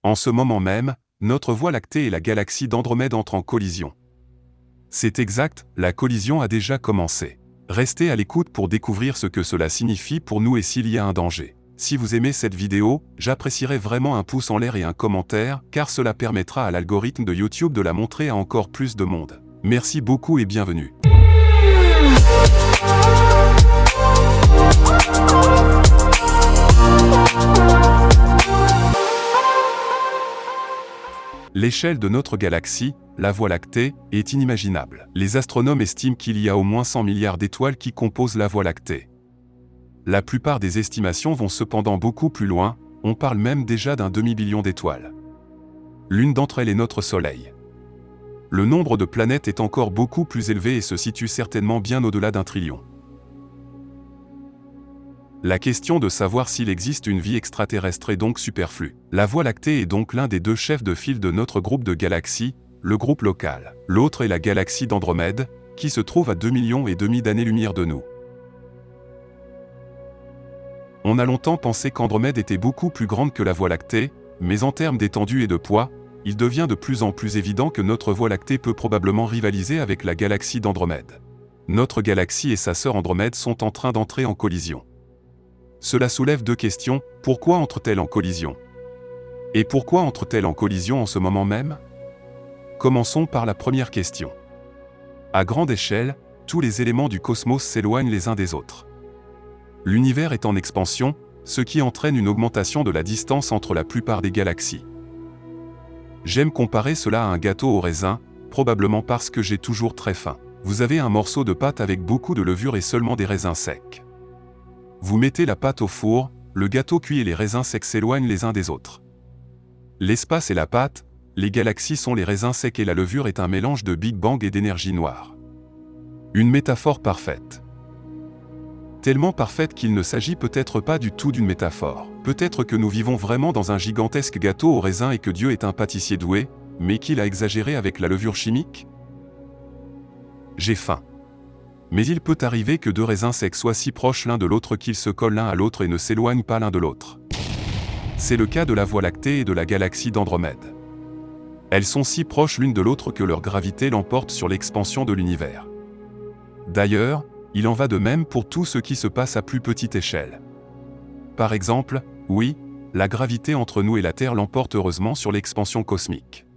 En ce moment même, notre Voie lactée et la galaxie d'Andromède entrent en collision. C'est exact, la collision a déjà commencé. Restez à l'écoute pour découvrir ce que cela signifie pour nous et s'il y a un danger. Si vous aimez cette vidéo, j'apprécierais vraiment un pouce en l'air et un commentaire, car cela permettra à l'algorithme de YouTube de la montrer à encore plus de monde. Merci beaucoup et bienvenue. L'échelle de notre galaxie, la Voie lactée, est inimaginable. Les astronomes estiment qu'il y a au moins 100 milliards d'étoiles qui composent la Voie lactée. La plupart des estimations vont cependant beaucoup plus loin, on parle même déjà d'un demi-billion d'étoiles. L'une d'entre elles est notre Soleil. Le nombre de planètes est encore beaucoup plus élevé et se situe certainement bien au-delà d'1 trillion. La question de savoir s'il existe une vie extraterrestre est donc superflue. La Voie lactée est donc l'un des deux chefs de file de notre groupe de galaxies, le groupe local. L'autre est la galaxie d'Andromède, qui se trouve à 2,5 millions d'années-lumière de nous. On a longtemps pensé qu'Andromède était beaucoup plus grande que la Voie lactée, mais en termes d'étendue et de poids, il devient de plus en plus évident que notre Voie lactée peut probablement rivaliser avec la galaxie d'Andromède. Notre galaxie et sa sœur Andromède sont en train d'entrer en collision. Cela soulève deux questions, pourquoi entrent-elles en collision? Et pourquoi entrent-elles en collision en ce moment même? Commençons par la première question. À grande échelle, tous les éléments du cosmos s'éloignent les uns des autres. L'univers est en expansion, ce qui entraîne une augmentation de la distance entre la plupart des galaxies. J'aime comparer cela à un gâteau au raisin, probablement parce que j'ai toujours très faim. Vous avez un morceau de pâte avec beaucoup de levure et seulement des raisins secs. Vous mettez la pâte au four, le gâteau cuit et les raisins secs s'éloignent les uns des autres. L'espace et la pâte, les galaxies sont les raisins secs et la levure est un mélange de Big Bang et d'énergie noire. Une métaphore parfaite. Tellement parfaite qu'il ne s'agit peut-être pas du tout d'une métaphore. Peut-être que nous vivons vraiment dans un gigantesque gâteau au raisin et que Dieu est un pâtissier doué, mais qu'il a exagéré avec la levure chimique? J'ai faim. Mais il peut arriver que deux raisins secs soient si proches l'un de l'autre qu'ils se collent l'un à l'autre et ne s'éloignent pas l'un de l'autre. C'est le cas de la Voie lactée et de la galaxie d'Andromède. Elles sont si proches l'une de l'autre que leur gravité l'emporte sur l'expansion de l'univers. D'ailleurs, il en va de même pour tout ce qui se passe à plus petite échelle. Par exemple, oui, la gravité entre nous et la Terre l'emporte heureusement sur l'expansion cosmique.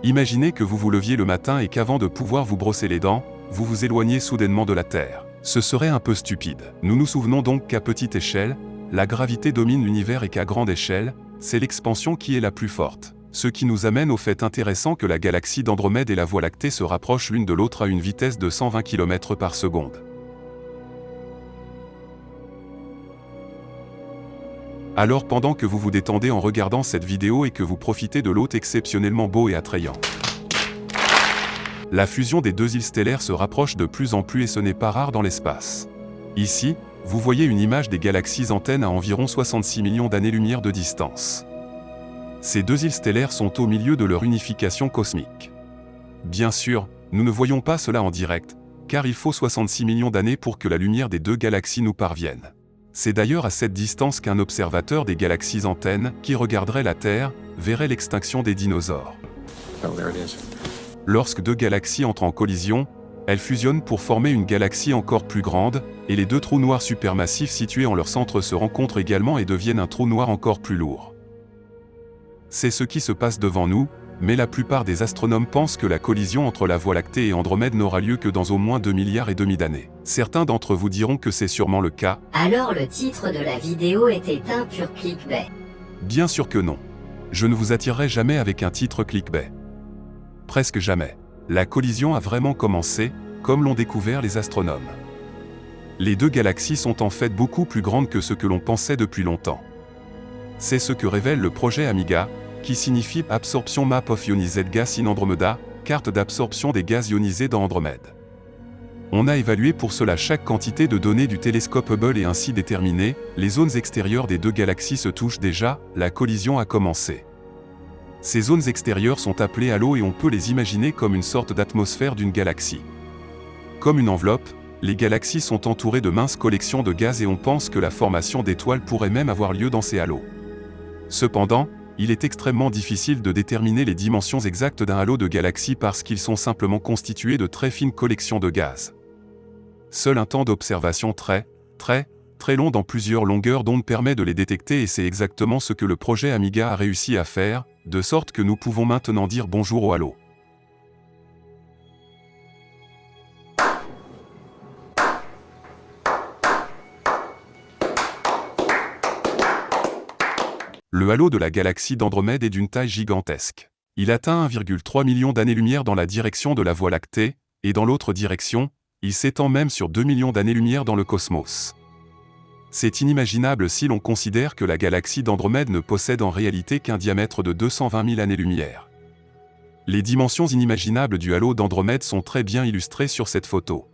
Imaginez que vous vous leviez le matin et qu'avant de pouvoir vous brosser les dents, vous vous éloignez soudainement de la Terre. Ce serait un peu stupide. Nous nous souvenons donc qu'à petite échelle, la gravité domine l'univers et qu'à grande échelle, c'est l'expansion qui est la plus forte. Ce qui nous amène au fait intéressant que la galaxie d'Andromède et la Voie lactée se rapprochent l'une de l'autre à une vitesse de 120 km par seconde. Alors pendant que vous vous détendez en regardant cette vidéo et que vous profitez de l'hôte exceptionnellement beau et attrayant, la fusion des deux îles stellaires se rapproche de plus en plus et ce n'est pas rare dans l'espace. Ici, vous voyez une image des galaxies antennes à environ 66 millions d'années-lumière de distance. Ces deux îles stellaires sont au milieu de leur unification cosmique. Bien sûr, nous ne voyons pas cela en direct, car il faut 66 millions d'années pour que la lumière des deux galaxies nous parvienne. C'est d'ailleurs à cette distance qu'un observateur des galaxies antennes, qui regarderait la Terre, verrait l'extinction des dinosaures. Lorsque deux galaxies entrent en collision, elles fusionnent pour former une galaxie encore plus grande, et les deux trous noirs supermassifs situés en leur centre se rencontrent également et deviennent un trou noir encore plus lourd. C'est ce qui se passe devant nous, mais la plupart des astronomes pensent que la collision entre la Voie lactée et Andromède n'aura lieu que dans au moins 2,5 milliards d'années. Certains d'entre vous diront que c'est sûrement le cas. Alors le titre de la vidéo était un pur clickbait. Bien sûr que non. Je ne vous attirerai jamais avec un titre clickbait. Presque jamais. La collision a vraiment commencé, comme l'ont découvert les astronomes. Les deux galaxies sont en fait beaucoup plus grandes que ce que l'on pensait depuis longtemps. C'est ce que révèle le projet AMIGA, qui signifie Absorption Map of Ionized Gas in Andromeda, carte d'absorption des gaz ionisés dans Andromède. On a évalué pour cela chaque quantité de données du télescope Hubble et ainsi déterminé, les zones extérieures des deux galaxies se touchent déjà, la collision a commencé. Ces zones extérieures sont appelées halos et on peut les imaginer comme une sorte d'atmosphère d'une galaxie. Comme une enveloppe, Les galaxies sont entourées de minces collections de gaz et on pense que la formation d'étoiles pourrait même avoir lieu dans ces halos. Cependant, il est extrêmement difficile de déterminer les dimensions exactes d'un halo de galaxies parce qu'ils sont simplement constitués de très fines collections de gaz. Seul un temps d'observation très long dans plusieurs longueurs d'onde permet de les détecter et c'est exactement ce que le projet Amiga a réussi à faire, de sorte que nous pouvons maintenant dire bonjour au halo. Le halo de la galaxie d'Andromède est d'une taille gigantesque. Il atteint 1,3 million d'années-lumière dans la direction de la Voie lactée, et dans l'autre direction, il s'étend même sur 2 millions d'années-lumière dans le cosmos. C'est inimaginable si l'on considère que la galaxie d'Andromède ne possède en réalité qu'un diamètre de 220 000 années-lumière. Les dimensions inimaginables du halo d'Andromède sont très bien illustrées sur cette photo.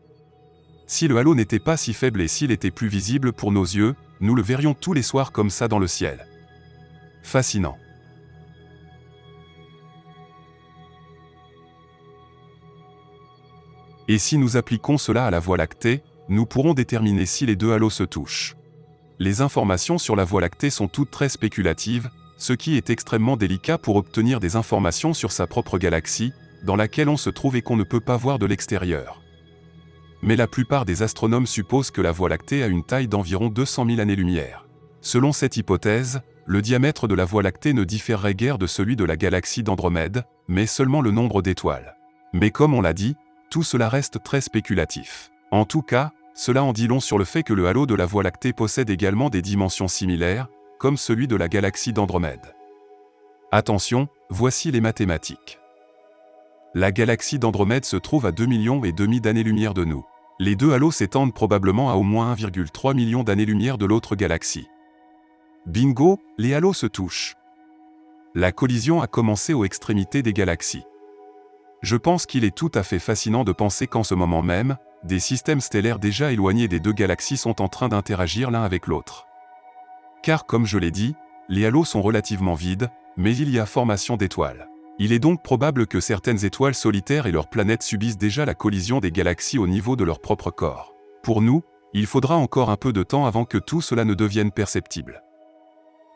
Si le halo n'était pas si faible et s'il était plus visible pour nos yeux, nous le verrions tous les soirs comme ça dans le ciel. Fascinant. Et si nous appliquons cela à la Voie lactée, nous pourrons déterminer si les deux halos se touchent. Les informations sur la Voie lactée sont toutes très spéculatives, ce qui est extrêmement délicat pour obtenir des informations sur sa propre galaxie, dans laquelle on se trouve et qu'on ne peut pas voir de l'extérieur. Mais la plupart des astronomes supposent que la Voie lactée a une taille d'environ 200 000 années-lumière. Selon cette hypothèse, le diamètre de la Voie lactée ne différerait guère de celui de la galaxie d'Andromède, mais seulement le nombre d'étoiles. Mais comme on l'a dit, tout cela reste très spéculatif. En tout cas, cela en dit long sur le fait que le halo de la Voie lactée possède également des dimensions similaires, comme celui de la galaxie d'Andromède. Attention, voici les mathématiques. La galaxie d'Andromède se trouve à 2,5 millions d'années-lumière de nous. Les deux halos s'étendent probablement à au moins 1,3 million d'années-lumière de l'autre galaxie. Bingo, les halos se touchent. La collision a commencé aux extrémités des galaxies. Je pense qu'il est tout à fait fascinant de penser qu'en ce moment même, des systèmes stellaires déjà éloignés des deux galaxies sont en train d'interagir l'un avec l'autre. Car comme je l'ai dit, les halos sont relativement vides, mais il y a formation d'étoiles. Il est donc probable que certaines étoiles solitaires et leurs planètes subissent déjà la collision des galaxies au niveau de leur propre corps. Pour nous, il faudra encore un peu de temps avant que tout cela ne devienne perceptible.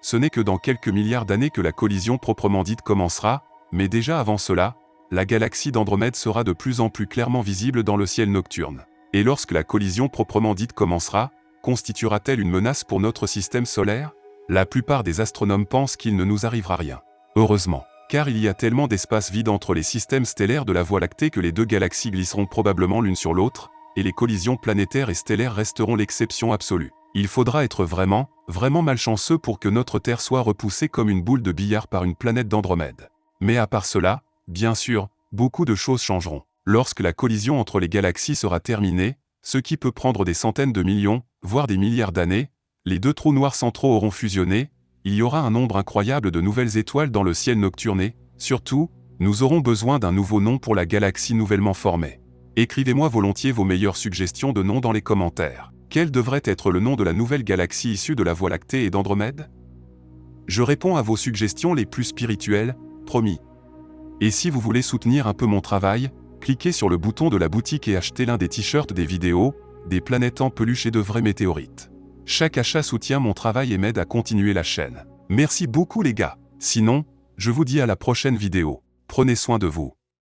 Ce n'est que dans quelques milliards d'années que la collision proprement dite commencera, mais déjà avant cela, la galaxie d'Andromède sera de plus en plus clairement visible dans le ciel nocturne. Et lorsque la collision proprement dite commencera, constituera-t-elle une menace pour notre système solaire? La plupart des astronomes pensent qu'il ne nous arrivera rien. Heureusement, car il y a tellement d'espace vide entre les systèmes stellaires de la Voie lactée que les deux galaxies glisseront probablement l'une sur l'autre, et les collisions planétaires et stellaires resteront l'exception absolue. Il faudra être vraiment malchanceux pour que notre Terre soit repoussée comme une boule de billard par une planète d'Andromède. Mais à part cela, bien sûr, beaucoup de choses changeront. Lorsque la collision entre les galaxies sera terminée, ce qui peut prendre des centaines de millions, voire des milliards d'années, les deux trous noirs centraux auront fusionné, il y aura un nombre incroyable de nouvelles étoiles dans le ciel nocturne et, surtout, nous aurons besoin d'un nouveau nom pour la galaxie nouvellement formée. Écrivez-moi volontiers vos meilleures suggestions de noms dans les commentaires. Quel devrait être le nom de la nouvelle galaxie issue de la Voie lactée et d'Andromède? Je réponds à vos suggestions les plus spirituelles, promis. Et si vous voulez soutenir un peu mon travail, cliquez sur le bouton de la boutique et achetez l'un des t-shirts, des vidéos, des planètes en peluche et de vrais météorites. Chaque achat soutient mon travail et m'aide à continuer la chaîne. Merci beaucoup les gars. Sinon, je vous dis à la prochaine vidéo. Prenez soin de vous.